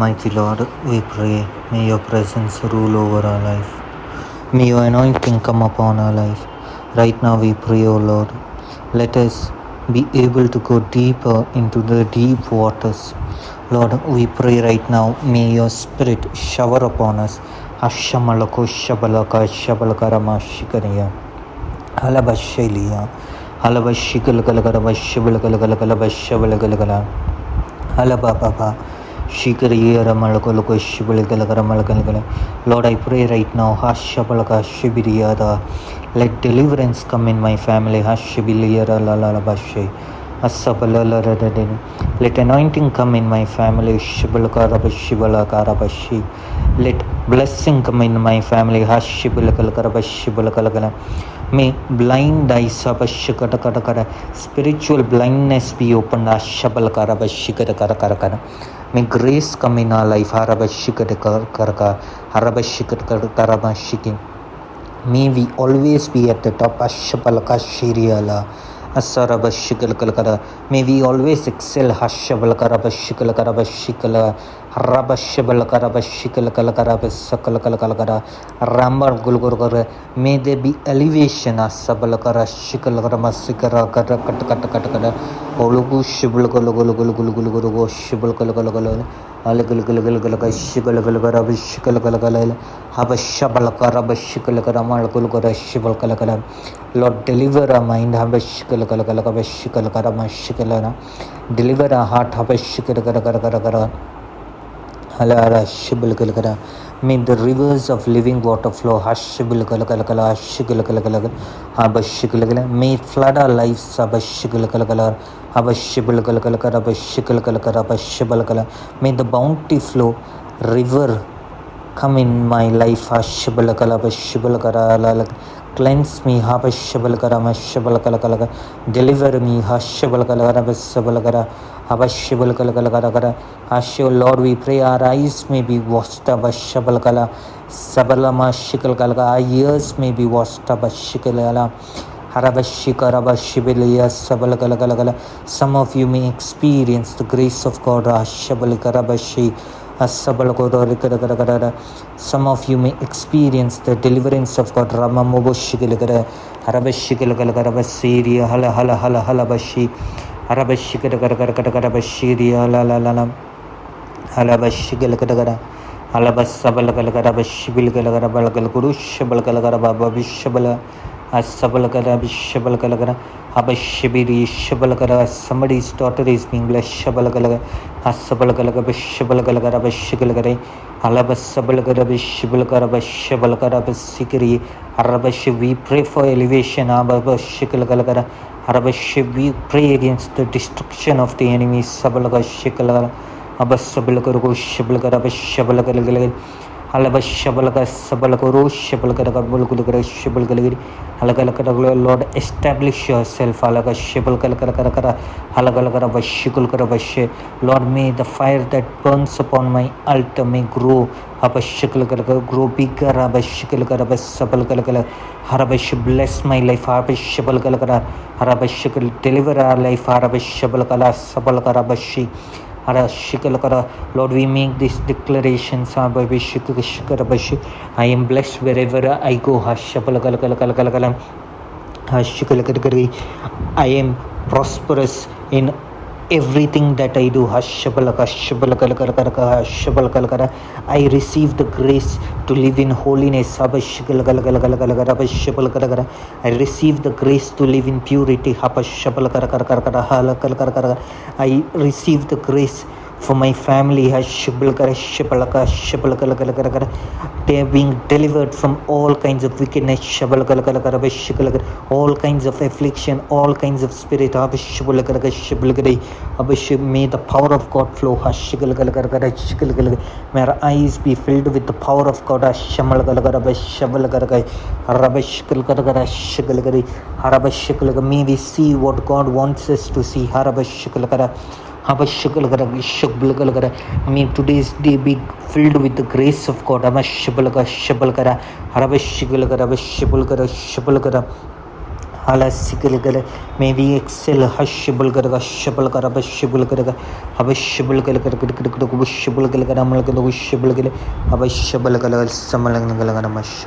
Mighty Lord, we pray, may your presence rule over our life. May your anointing come upon our life. Right now we pray, O Lord, let us be able to go deeper into the deep waters. Lord, we pray right now, may your spirit shower upon us. Ashamalako shabalaka shabalkarama shikariya. Halabashaliya. Halabashikalakalakala. Halababa. Lord, I pray right now, Hashabalaka Shibiriyada. Let deliverance come in my family. Hashibiliyara Lalabashe. Let anointing come in my family. Shibalakarabashi. Let blessing come in my family. Hashibalakarabashi. May blind eyes, spiritual blindness be opened. May grace come in our life. May we always be at the top. May we always excel. May there be elevation. Lord, deliver our mind. Deliver our heart. May the rivers of living water flow. May it flood our lives. May the bounty flow. River come in my life. Cleanse me. Deliver me. Lord, we pray our eyes may be washed. Our ears may be washed. Some of you may experience the grace of God. Some of you may experience the deliverance of God. Somebody's daughter is being blessed. We pray for elevation. We pray against the destruction of the enemy. Lord, establish yourself. Lord, may the fire that burns upon my altar may grow bigger. Bless my life. Deliver our life. Lord, we make these declarations. I am blessed wherever I go. I am prosperous in everything that I do. I receive the grace to live in holiness. I receive the grace to live in purity. I receive the grace for my family. They are being delivered from all kinds of wickedness, all kinds of affliction, all kinds of spirit. May the power of God flow. May our eyes be filled with the power of God. May we see what God wants us to see. May today's day be filled with the grace of God. Alasikal gala, maybe excel hushable garaga, shabal garaba, shibble garaga, habashable galaga, wishable galaga, malaka, wishable gala, habashabal gala, samalang galagamash.